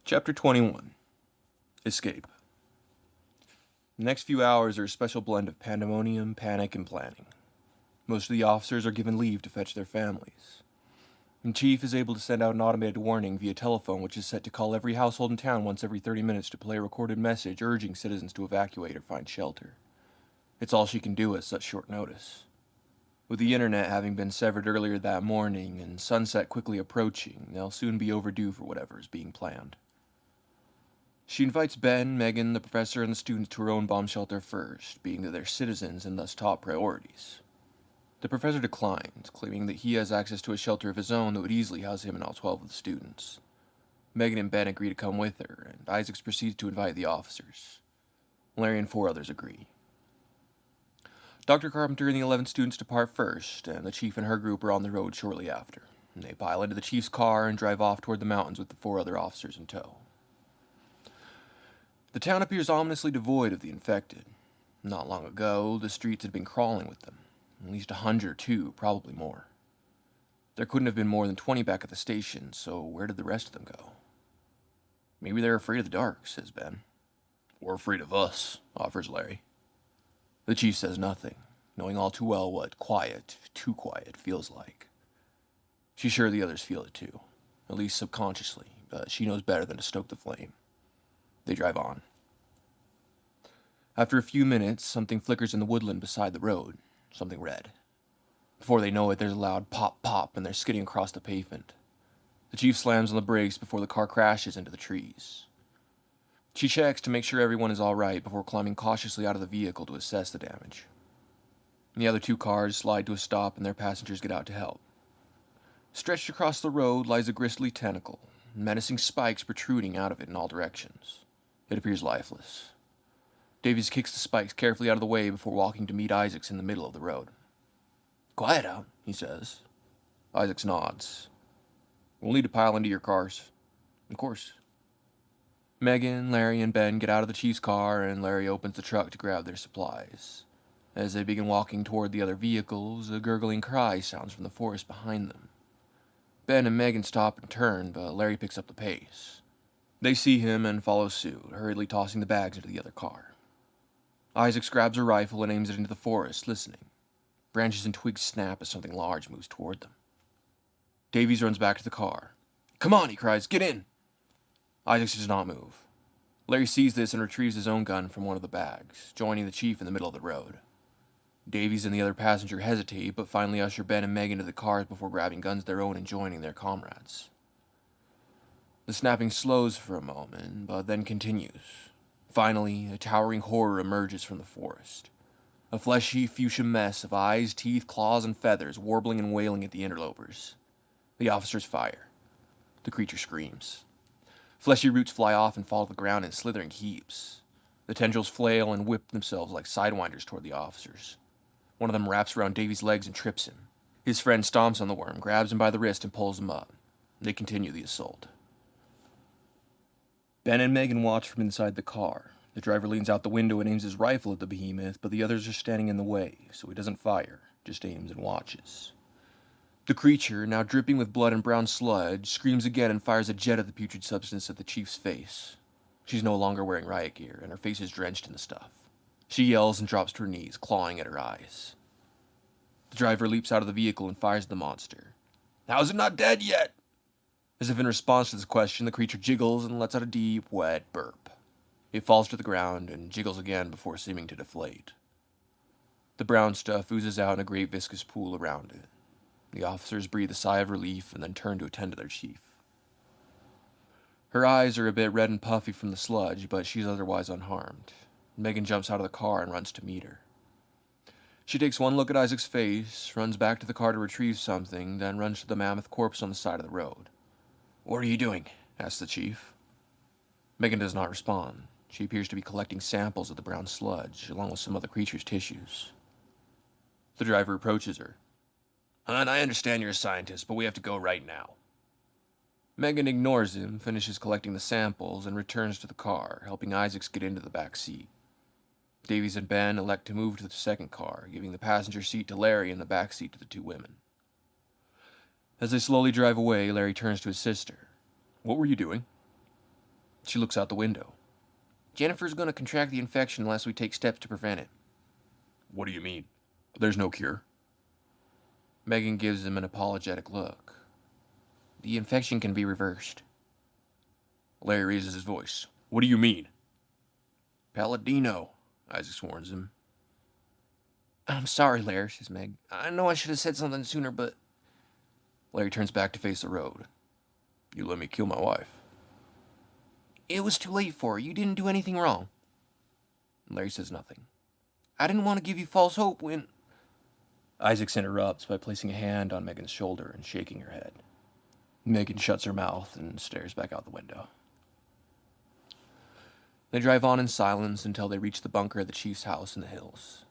Chapter 21. Escape. The next few hours are a special blend of pandemonium, panic, and planning. Most of the officers are given leave to fetch their families. And Chief is able to send out an automated warning via telephone which is set to call every household in town once every 30 minutes to play a recorded message urging citizens to evacuate or find shelter. It's all she can do at such short notice. With the internet having been severed earlier that morning and sunset quickly approaching, they'll soon be overdue for whatever is being planned. She invites Ben, Megan, the professor, and the students to her own bomb shelter first, being that they're citizens and thus top priorities. The professor declines, claiming that he has access to a shelter of his own that would easily house him and all 12 of the students. Megan and Ben agree to come with her, and Isaacs proceeds to invite the officers. Larry and 4 others agree. Dr. Carpenter and the 11 students depart first, and the chief and her group are on the road shortly after. They pile into the chief's car and drive off toward the mountains with the 4 other officers in tow. The town appears ominously devoid of the infected. Not long ago, the streets had been crawling with them. At least 100 or 2, probably more. There couldn't have been more than 20 back at the station, so where did the rest of them go? Maybe they're afraid of the dark, says Ben. Or afraid of us, offers Larry. The chief says nothing, knowing all too well what quiet, too quiet, feels like. She's sure the others feel it too, at least subconsciously, but she knows better than to stoke the flame. They drive on. After a few minutes, something flickers in the woodland beside the road, something red. Before they know it, there's a loud pop-pop, and they're skidding across the pavement. The chief slams on the brakes before the car crashes into the trees. She checks to make sure everyone is all right before climbing cautiously out of the vehicle to assess the damage. The other 2 cars slide to a stop, and their passengers get out to help. Stretched across the road lies a gristly tentacle, menacing spikes protruding out of it in all directions. It appears lifeless. Davies kicks the spikes carefully out of the way before walking to meet Isaacs in the middle of the road. Quiet out, he says. Isaacs nods. We'll need to pile into your cars. Of course. Megan, Larry, and Ben get out of the chief's car, and Larry opens the truck to grab their supplies. As they begin walking toward the other vehicles, a gurgling cry sounds from the forest behind them. Ben and Megan stop and turn, but Larry picks up the pace. They see him and follow suit, hurriedly tossing the bags into the other car. Isaacs grabs a rifle and aims it into the forest, listening. Branches and twigs snap as something large moves toward them. Davies runs back to the car. Come on, he cries, get in! Isaacs does not move. Larry sees this and retrieves his own gun from one of the bags, joining the chief in the middle of the road. Davies and the other passenger hesitate, but finally usher Ben and Megan into the cars before grabbing guns of their own and joining their comrades. The snapping slows for a moment, but then continues. Finally, a towering horror emerges from the forest. A fleshy, fuchsia mess of eyes, teeth, claws, and feathers warbling and wailing at the interlopers. The officers fire. The creature screams. Fleshy roots fly off and fall to the ground in slithering heaps. The tendrils flail and whip themselves like sidewinders toward the officers. One of them wraps around Davy's legs and trips him. His friend stomps on the worm, grabs him by the wrist, and pulls him up. They continue the assault. Ben and Megan watch from inside the car. The driver leans out the window and aims his rifle at the behemoth, but the others are standing in the way, so he doesn't fire, just aims and watches. The creature, now dripping with blood and brown sludge, screams again and fires a jet of the putrid substance at the chief's face. She's no longer wearing riot gear, and her face is drenched in the stuff. She yells and drops to her knees, clawing at her eyes. The driver leaps out of the vehicle and fires at the monster. How is it not dead yet? As if in response to this question, the creature jiggles and lets out a deep, wet burp. It falls to the ground and jiggles again before seeming to deflate. The brown stuff oozes out in a great viscous pool around it. The officers breathe a sigh of relief and then turn to attend to their chief. Her eyes are a bit red and puffy from the sludge, but she's otherwise unharmed. Megan jumps out of the car and runs to meet her. She takes one look at Isaac's face, runs back to the car to retrieve something, then runs to the mammoth corpse on the side of the road. What are you doing? Asks the chief. Megan does not respond. She appears to be collecting samples of the brown sludge, along with some other creature's tissues. The driver approaches her. Hon, I understand you're a scientist, but we have to go right now. Megan ignores him, finishes collecting the samples, and returns to the car, helping Isaacs get into the back seat. Davies and Ben elect to move to the second car, giving the passenger seat to Larry and the back seat to the 2 women. As they slowly drive away, Larry turns to his sister. What were you doing? She looks out the window. Jennifer's going to contract the infection unless we take steps to prevent it. What do you mean? There's no cure. Megan gives him an apologetic look. The infection can be reversed. Larry raises his voice. What do you mean? Palladino, Isaac warns him. I'm sorry, Larry, says Meg. I know I should have said something sooner, but... Larry turns back to face the road. You let me kill my wife. It was too late for her. You didn't do anything wrong. Larry says nothing. I didn't want to give you false hope when... Isaac interrupts by placing a hand on Megan's shoulder and shaking her head. Megan shuts her mouth and stares back out the window. They drive on in silence until they reach the bunker at the chief's house in the hills.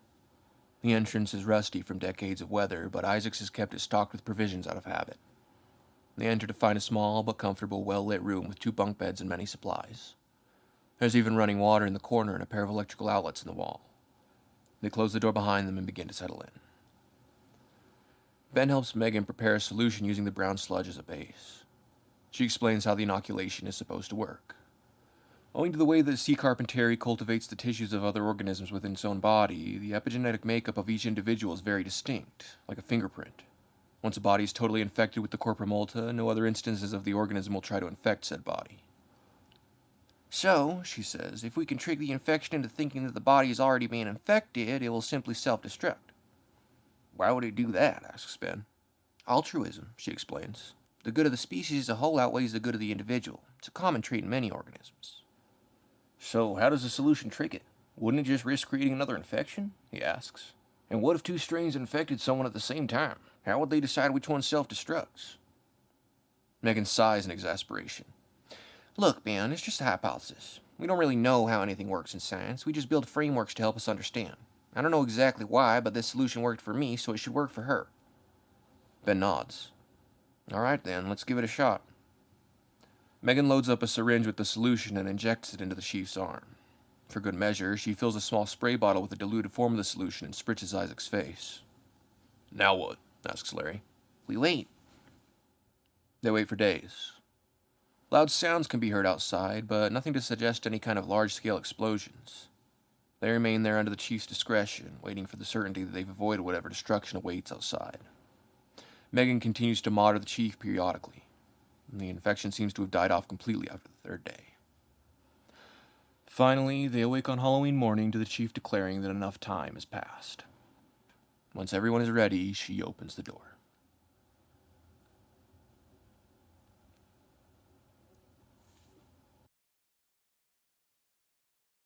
The entrance is rusty from decades of weather, but Isaac's has kept it stocked with provisions out of habit. They enter to find a small but comfortable, well-lit room with 2 bunk beds and many supplies. There's even running water in the corner and a pair of electrical outlets in the wall. They close the door behind them and begin to settle in. Ben helps Megan prepare a solution using the brown sludge as a base. She explains how the inoculation is supposed to work. Owing to the way that sea carpentry cultivates the tissues of other organisms within its own body, the epigenetic makeup of each individual is very distinct, like a fingerprint. Once a body is totally infected with the corpora multa, no other instances of the organism will try to infect said body. So, she says, if we can trick the infection into thinking that the body is already being infected, it will simply self-destruct. Why would it do that? Asks Ben. Altruism, she explains. The good of the species as a whole outweighs the good of the individual. It's a common trait in many organisms. So, how does the solution trick it? Wouldn't it just risk creating another infection? He asks. And what if 2 strains infected someone at the same time? How would they decide which one self-destructs? Megan sighs in exasperation. Look, Ben, it's just a hypothesis. We don't really know how anything works in science. We just build frameworks to help us understand. I don't know exactly why, but this solution worked for me, so it should work for her. Ben nods. All right, then, let's give it a shot. Megan loads up a syringe with the solution and injects it into the chief's arm. For good measure, she fills a small spray bottle with the diluted form of the solution and spritz Isaac's face. Now what? Asks Larry. We wait. They wait for days. Loud sounds can be heard outside, but nothing to suggest any kind of large-scale explosions. They remain there under the chief's discretion, waiting for the certainty that they've avoided whatever destruction awaits outside. Megan continues to monitor the chief periodically. The infection seems to have died off completely after the 3rd day. Finally, they awake on Halloween morning to the chief declaring that enough time has passed. Once everyone is ready, she opens the door.